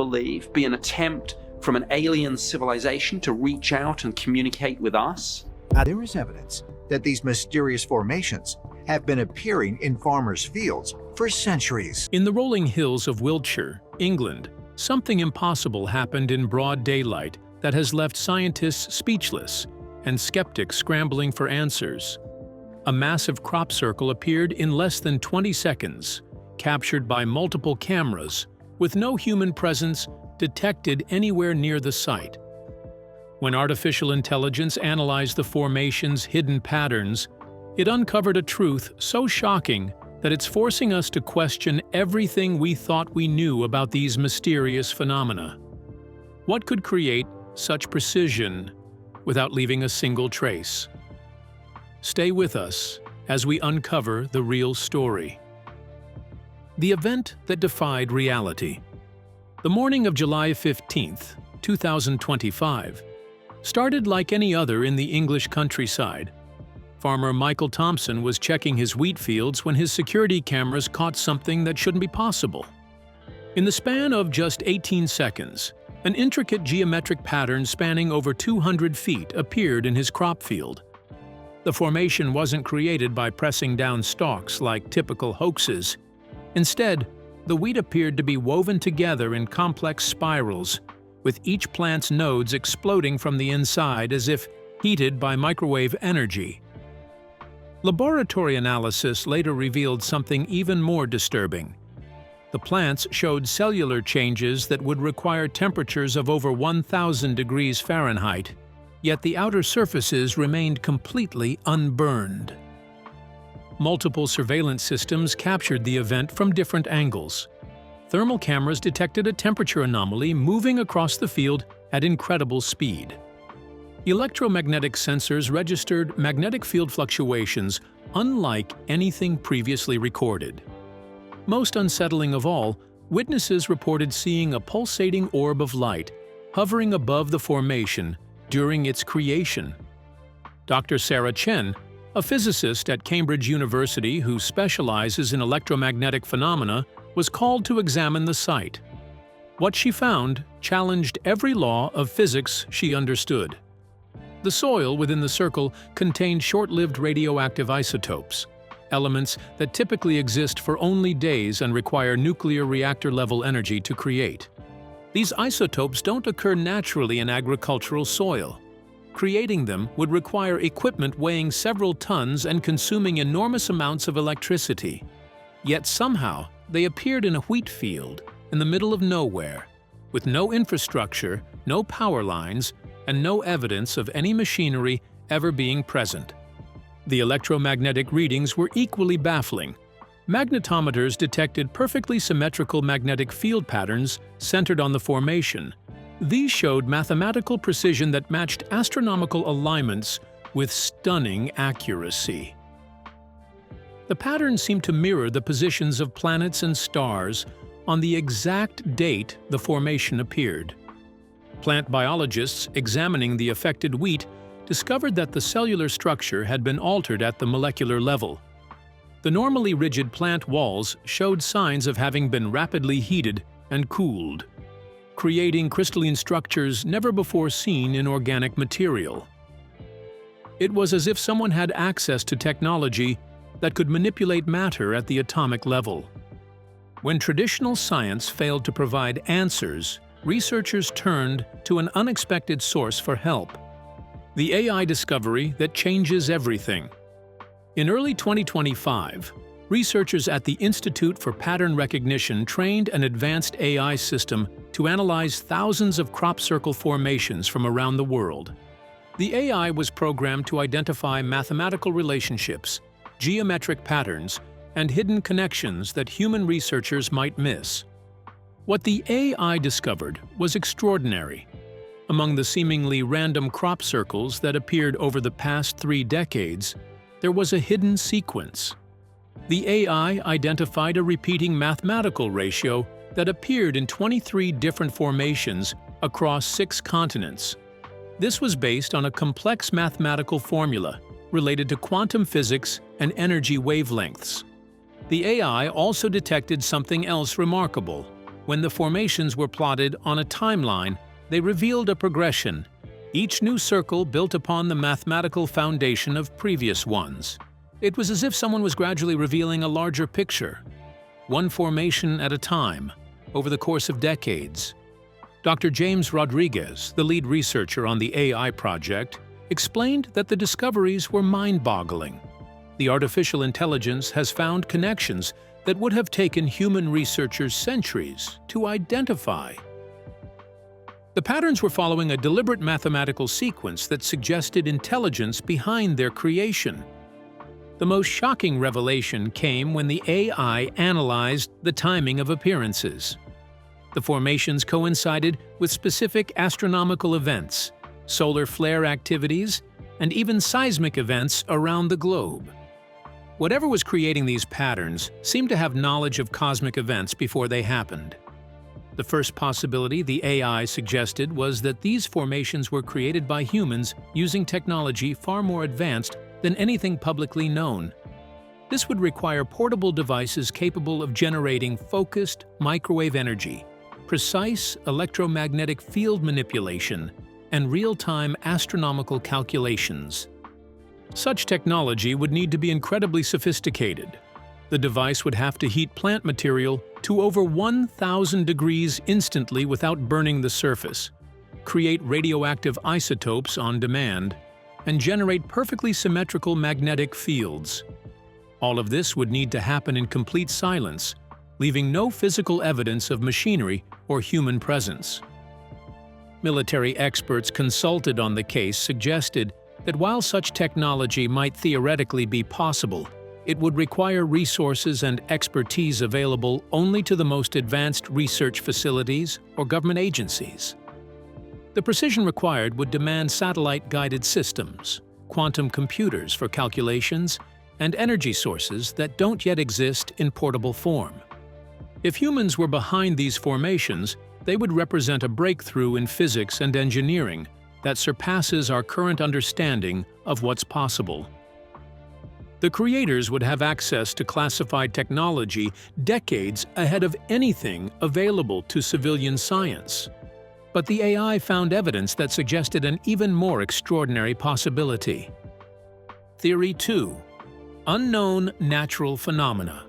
believe, be an attempt from an alien civilization to reach out and communicate with us? There is evidence that these mysterious formations have been appearing in farmers' fields for centuries. In the rolling hills of Wiltshire, England, something impossible happened in broad daylight that has left scientists speechless and skeptics scrambling for answers. A massive crop circle appeared in less than 20 seconds, captured by multiple cameras, with no human presence detected anywhere near the site. When artificial intelligence analyzed the formation's hidden patterns, it uncovered a truth so shocking that it's forcing us to question everything we thought we knew about these mysterious phenomena. What could create such precision without leaving a single trace? Stay with us as we uncover the real story. The event that defied reality. The morning of July 15, 2025, started like any other in the English countryside. Farmer Michael Thompson was checking his wheat fields when his security cameras caught something that shouldn't be possible. In the span of just 18 seconds, an intricate geometric pattern spanning over 200 feet appeared in his crop field. The formation wasn't created by pressing down stalks like typical hoaxes. Instead, the wheat appeared to be woven together in complex spirals, with each plant's nodes exploding from the inside as if heated by microwave energy. Laboratory analysis later revealed something even more disturbing. The plants showed cellular changes that would require temperatures of over 1,000 degrees Fahrenheit, yet the outer surfaces remained completely unburned. Multiple surveillance systems captured the event from different angles. Thermal cameras detected a temperature anomaly moving across the field at incredible speed. Electromagnetic sensors registered magnetic field fluctuations unlike anything previously recorded. Most unsettling of all, witnesses reported seeing a pulsating orb of light hovering above the formation during its creation. Dr. Sarah Chen, a physicist at Cambridge University who specializes in electromagnetic phenomena, was called to examine the site. What she found challenged every law of physics she understood. The soil within the circle contained short-lived radioactive isotopes, elements that typically exist for only days and require nuclear reactor-level energy to create. These isotopes don't occur naturally in agricultural soil. Creating them would require equipment weighing several tons and consuming enormous amounts of electricity. Yet somehow, they appeared in a wheat field in the middle of nowhere, with no infrastructure, no power lines, and no evidence of any machinery ever being present. The electromagnetic readings were equally baffling. Magnetometers detected perfectly symmetrical magnetic field patterns centered on the formation. These showed mathematical precision that matched astronomical alignments with stunning accuracy. The patterns seemed to mirror the positions of planets and stars on the exact date the formation appeared. Plant biologists examining the affected wheat discovered that the cellular structure had been altered at the molecular level. The normally rigid plant walls showed signs of having been rapidly heated and cooled, creating crystalline structures never before seen in organic material. It was as if someone had access to technology that could manipulate matter at the atomic level. When traditional science failed to provide answers, researchers turned to an unexpected source for help: the AI discovery that changes everything. In early 2025, researchers at the Institute for Pattern Recognition trained an advanced AI system to analyze thousands of crop circle formations from around the world. The AI was programmed to identify mathematical relationships, geometric patterns, and hidden connections that human researchers might miss. What the AI discovered was extraordinary. Among the seemingly random crop circles that appeared over the past 3 decades, there was a hidden sequence. The AI identified a repeating mathematical ratio that appeared in 23 different formations across 6 continents. This was based on a complex mathematical formula related to quantum physics and energy wavelengths. The AI also detected something else remarkable. When the formations were plotted on a timeline, they revealed a progression, each new circle built upon the mathematical foundation of previous ones. It was as if someone was gradually revealing a larger picture, one formation at a time, over the course of decades. Dr. James Rodriguez, the lead researcher on the AI project, explained that the discoveries were mind-boggling. The artificial intelligence has found connections that would have taken human researchers centuries to identify. The patterns were following a deliberate mathematical sequence that suggested intelligence behind their creation. The most shocking revelation came when the AI analyzed the timing of appearances. The formations coincided with specific astronomical events, solar flare activities, and even seismic events around the globe. Whatever was creating these patterns seemed to have knowledge of cosmic events before they happened. The first possibility the AI suggested was that these formations were created by humans using technology far more advanced than anything publicly known. This would require portable devices capable of generating focused microwave energy, precise electromagnetic field manipulation, and real-time astronomical calculations. Such technology would need to be incredibly sophisticated. The device would have to heat plant material to over 1,000 degrees instantly without burning the surface, create radioactive isotopes on demand, and generate perfectly symmetrical magnetic fields. All of this would need to happen in complete silence, leaving no physical evidence of machinery or human presence. Military experts consulted on the case suggested that while such technology might theoretically be possible, it would require resources and expertise available only to the most advanced research facilities or government agencies. The precision required would demand satellite-guided systems, quantum computers for calculations, and energy sources that don't yet exist in portable form. If humans were behind these formations, they would represent a breakthrough in physics and engineering that surpasses our current understanding of what's possible. The creators would have access to classified technology decades ahead of anything available to civilian science. But the AI found evidence that suggested an even more extraordinary possibility. Theory 2. Unknown natural phenomena.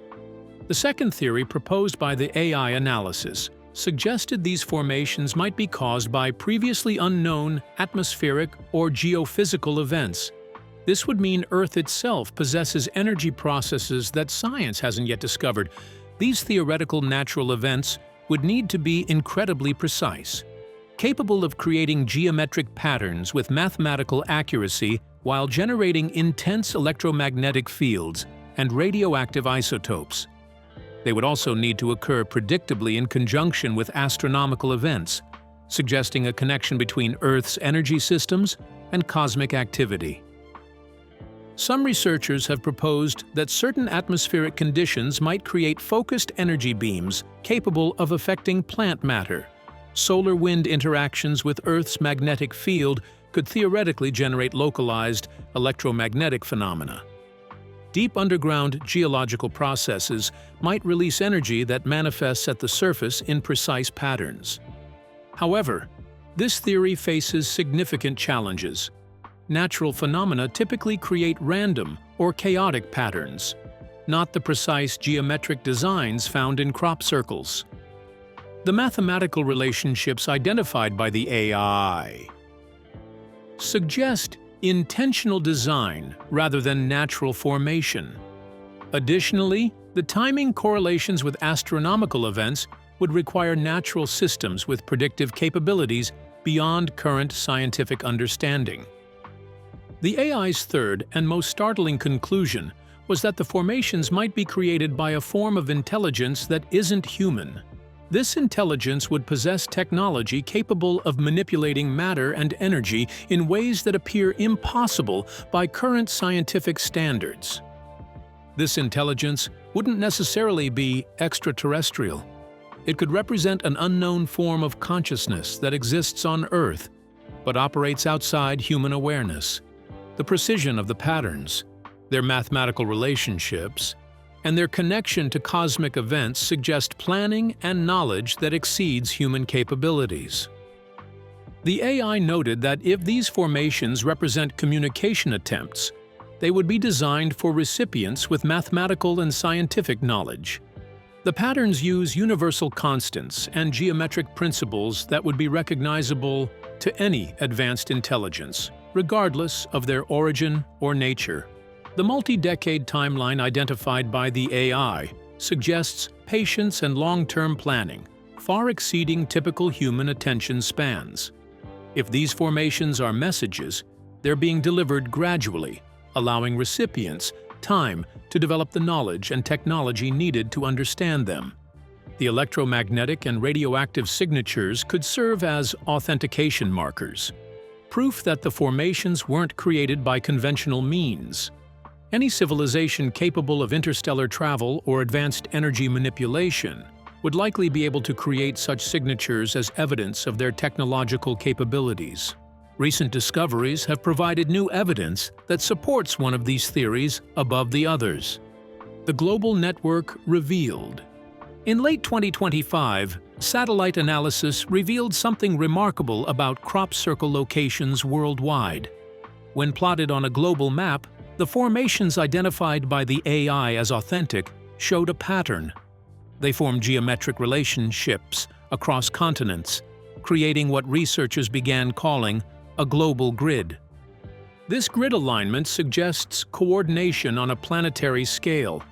The second theory proposed by the AI analysis suggested these formations might be caused by previously unknown atmospheric or geophysical events. This would mean Earth itself possesses energy processes that science hasn't yet discovered. These theoretical natural events would need to be incredibly precise, capable of creating geometric patterns with mathematical accuracy while generating intense electromagnetic fields and radioactive isotopes. They would also need to occur predictably in conjunction with astronomical events, suggesting a connection between Earth's energy systems and cosmic activity. Some researchers have proposed that certain atmospheric conditions might create focused energy beams capable of affecting plant matter. Solar-wind interactions with Earth's magnetic field could theoretically generate localized electromagnetic phenomena. Deep underground geological processes might release energy that manifests at the surface in precise patterns. However, this theory faces significant challenges. Natural phenomena typically create random or chaotic patterns, not the precise geometric designs found in crop circles. The mathematical relationships identified by the AI suggest intentional design rather than natural formation. Additionally, the timing correlations with astronomical events would require natural systems with predictive capabilities beyond current scientific understanding. The AI's third and most startling conclusion was that the formations might be created by a form of intelligence that isn't human. This intelligence would possess technology capable of manipulating matter and energy in ways that appear impossible by current scientific standards. This intelligence wouldn't necessarily be extraterrestrial. It could represent an unknown form of consciousness that exists on Earth, but operates outside human awareness. The precision of the patterns, their mathematical relationships, and their connection to cosmic events suggest planning and knowledge that exceeds human capabilities. The AI noted that if these formations represent communication attempts, they would be designed for recipients with mathematical and scientific knowledge. The patterns use universal constants and geometric principles that would be recognizable to any advanced intelligence, regardless of their origin or nature. The multi-decade timeline identified by the AI suggests patience and long-term planning, far exceeding typical human attention spans. If these formations are messages, they're being delivered gradually, allowing recipients time to develop the knowledge and technology needed to understand them. The electromagnetic and radioactive signatures could serve as authentication markers, proof that the formations weren't created by conventional means. Any civilization capable of interstellar travel or advanced energy manipulation would likely be able to create such signatures as evidence of their technological capabilities. Recent discoveries have provided new evidence that supports one of these theories above the others. The global network revealed. In late 2025, satellite analysis revealed something remarkable about crop circle locations worldwide. When plotted on a global map, the formations identified by the AI as authentic showed a pattern. They form geometric relationships across continents, creating what researchers began calling a global grid. This grid alignment suggests coordination on a planetary scale.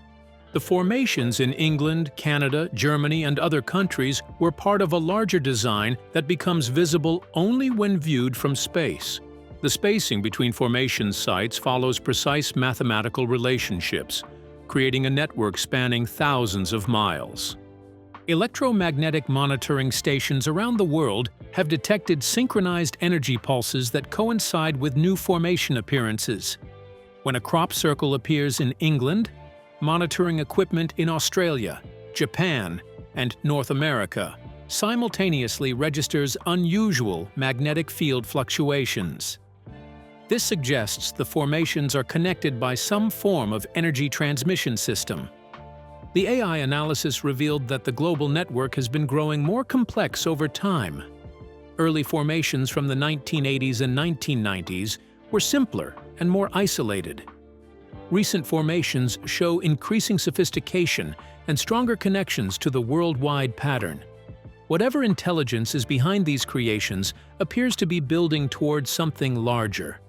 The formations in England, Canada, Germany, and other countries were part of a larger design that becomes visible only when viewed from space. The spacing between formation sites follows precise mathematical relationships, creating a network spanning thousands of miles. Electromagnetic monitoring stations around the world have detected synchronized energy pulses that coincide with new formation appearances. When a crop circle appears in England, monitoring equipment in Australia, Japan, and North America simultaneously registers unusual magnetic field fluctuations. This suggests the formations are connected by some form of energy transmission system. The AI analysis revealed that the global network has been growing more complex over time. Early formations from the 1980s and 1990s were simpler and more isolated. Recent formations show increasing sophistication and stronger connections to the worldwide pattern. Whatever intelligence is behind these creations appears to be building towards something larger.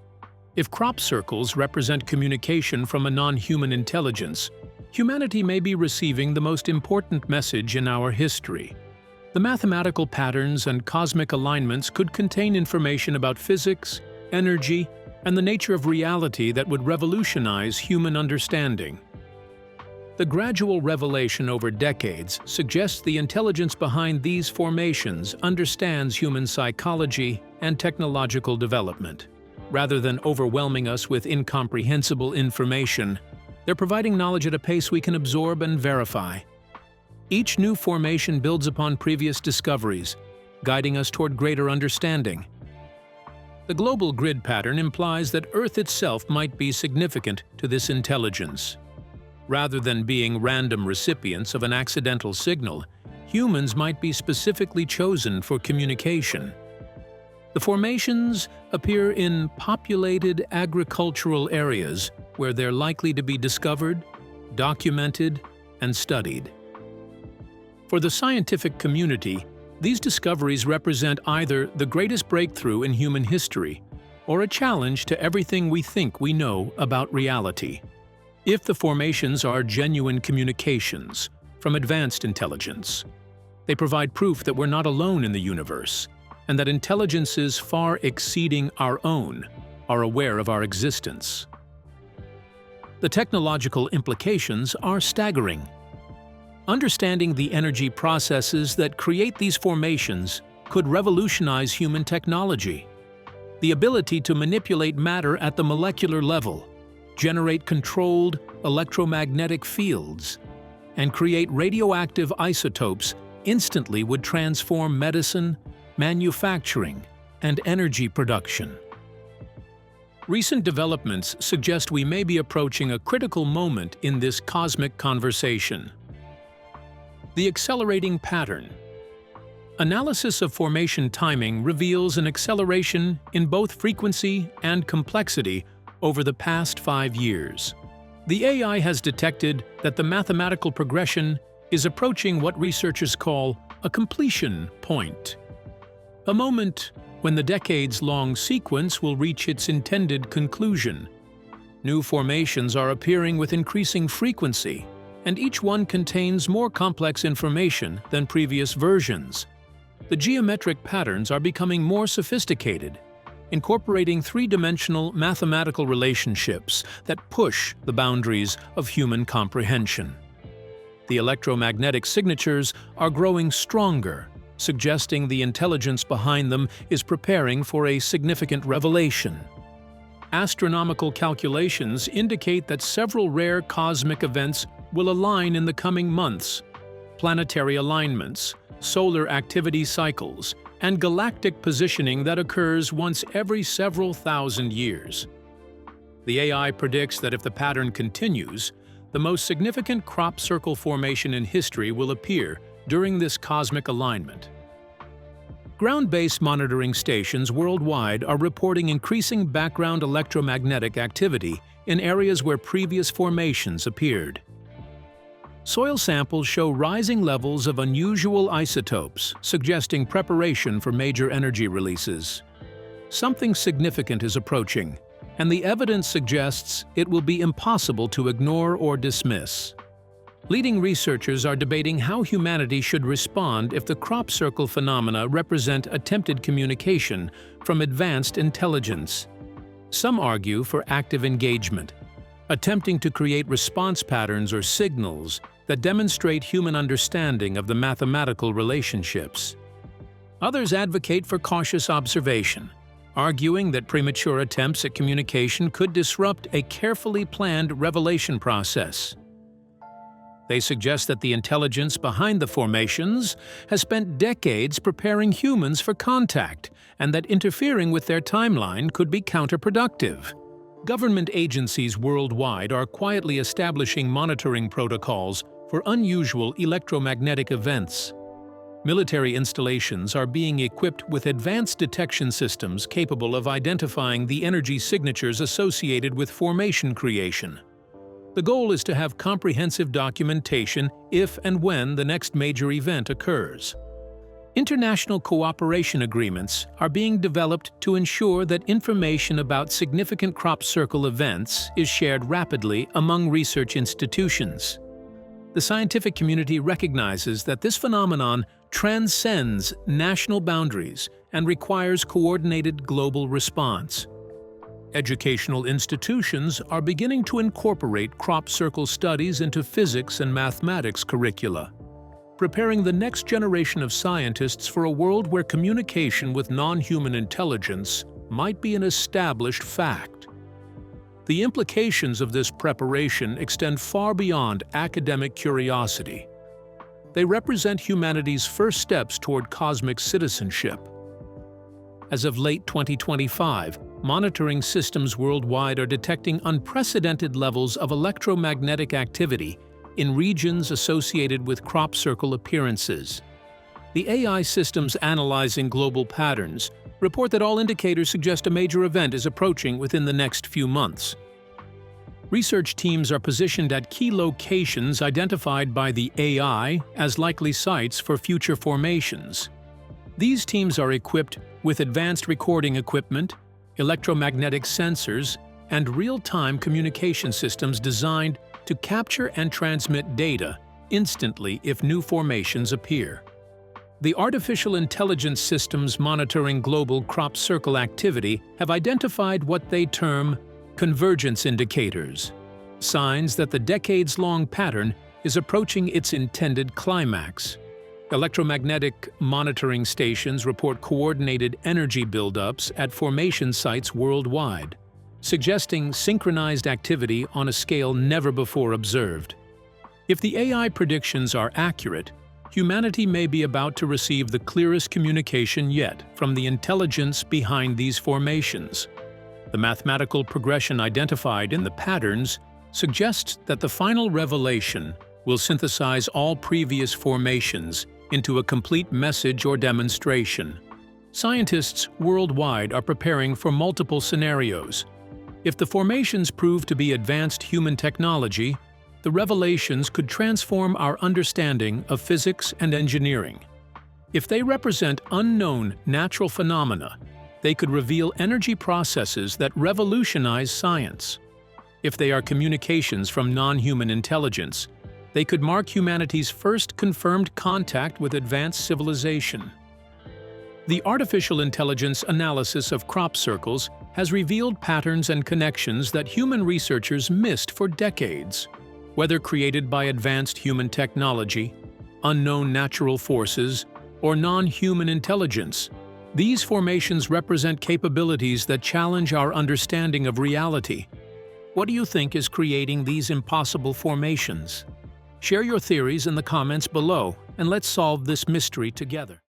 If crop circles represent communication from a non-human intelligence, humanity may be receiving the most important message in our history. The mathematical patterns and cosmic alignments could contain information about physics, energy, and the nature of reality that would revolutionize human understanding. The gradual revelation over decades suggests the intelligence behind these formations understands human psychology and technological development. Rather than overwhelming us with incomprehensible information, they're providing knowledge at a pace we can absorb and verify. Each new formation builds upon previous discoveries, guiding us toward greater understanding. The global grid pattern implies that Earth itself might be significant to this intelligence. Rather than being random recipients of an accidental signal, humans might be specifically chosen for communication. The formations appear in populated agricultural areas where they're likely to be discovered, documented, and studied. For the scientific community, these discoveries represent either the greatest breakthrough in human history or a challenge to everything we think we know about reality. If the formations are genuine communications from advanced intelligence, they provide proof that we're not alone in the universe, and that intelligences far exceeding our own are aware of our existence. The technological implications are staggering. Understanding the energy processes that create these formations could revolutionize human technology. The ability to manipulate matter at the molecular level, generate controlled electromagnetic fields, and create radioactive isotopes instantly would transform medicine, manufacturing, and energy production. Recent developments suggest we may be approaching a critical moment in this cosmic conversation. The accelerating pattern. Analysis of formation timing reveals an acceleration in both frequency and complexity over the past 5 years. The AI has detected that the mathematical progression is approaching what researchers call a completion point, a moment when the decades-long sequence will reach its intended conclusion. New formations are appearing with increasing frequency, and each one contains more complex information than previous versions. The geometric patterns are becoming more sophisticated, incorporating three-dimensional mathematical relationships that push the boundaries of human comprehension. The electromagnetic signatures are growing stronger, suggesting the intelligence behind them is preparing for a significant revelation. Astronomical calculations indicate that several rare cosmic events will align in the coming months: planetary alignments, solar activity cycles, and galactic positioning that occurs once every several thousand years. The AI predicts that if the pattern continues, the most significant crop circle formation in history will appear during this cosmic alignment. Ground-based monitoring stations worldwide are reporting increasing background electromagnetic activity in areas where previous formations appeared. Soil samples show rising levels of unusual isotopes, suggesting preparation for major energy releases. Something significant is approaching, and the evidence suggests it will be impossible to ignore or dismiss. Leading researchers are debating how humanity should respond if the crop circle phenomena represent attempted communication from advanced intelligence. Some argue for active engagement, attempting to create response patterns or signals that demonstrate human understanding of the mathematical relationships. Others advocate for cautious observation, arguing that premature attempts at communication could disrupt a carefully planned revelation process. They suggest that the intelligence behind the formations has spent decades preparing humans for contact, and that interfering with their timeline could be counterproductive. Government agencies worldwide are quietly establishing monitoring protocols for unusual electromagnetic events. Military installations are being equipped with advanced detection systems capable of identifying the energy signatures associated with formation creation. The goal is to have comprehensive documentation if and when the next major event occurs. International cooperation agreements are being developed to ensure that information about significant crop circle events is shared rapidly among research institutions. The scientific community recognizes that this phenomenon transcends national boundaries and requires coordinated global response. Educational institutions are beginning to incorporate crop circle studies into physics and mathematics curricula, preparing the next generation of scientists for a world where communication with non-human intelligence might be an established fact. The implications of this preparation extend far beyond academic curiosity. They represent humanity's first steps toward cosmic citizenship. As of late 2025, monitoring systems worldwide are detecting unprecedented levels of electromagnetic activity in regions associated with crop circle appearances. The AI systems analyzing global patterns report that all indicators suggest a major event is approaching within the next few months. Research teams are positioned at key locations identified by the AI as likely sites for future formations. These teams are equipped with advanced recording equipment, electromagnetic sensors, and real-time communication systems designed to capture and transmit data instantly if new formations appear. The artificial intelligence systems monitoring global crop circle activity have identified what they term convergence indicators, signs that the decades-long pattern is approaching its intended climax. Electromagnetic monitoring stations report coordinated energy buildups at formation sites worldwide, suggesting synchronized activity on a scale never before observed. If the AI predictions are accurate, humanity may be about to receive the clearest communication yet from the intelligence behind these formations. The mathematical progression identified in the patterns suggests that the final revelation will synthesize all previous formations into a complete message or demonstration. Scientists worldwide are preparing for multiple scenarios. If the formations prove to be advanced human technology, the revelations could transform our understanding of physics and engineering. If they represent unknown natural phenomena, they could reveal energy processes that revolutionize science. If they are communications from non-human intelligence, they could mark humanity's first confirmed contact with advanced civilization. The artificial intelligence analysis of crop circles has revealed patterns and connections that human researchers missed for decades. Whether created by advanced human technology, unknown natural forces, or non-human intelligence, these formations represent capabilities that challenge our understanding of reality. What do you think is creating these impossible formations? Share your theories in the comments below, and let's solve this mystery together.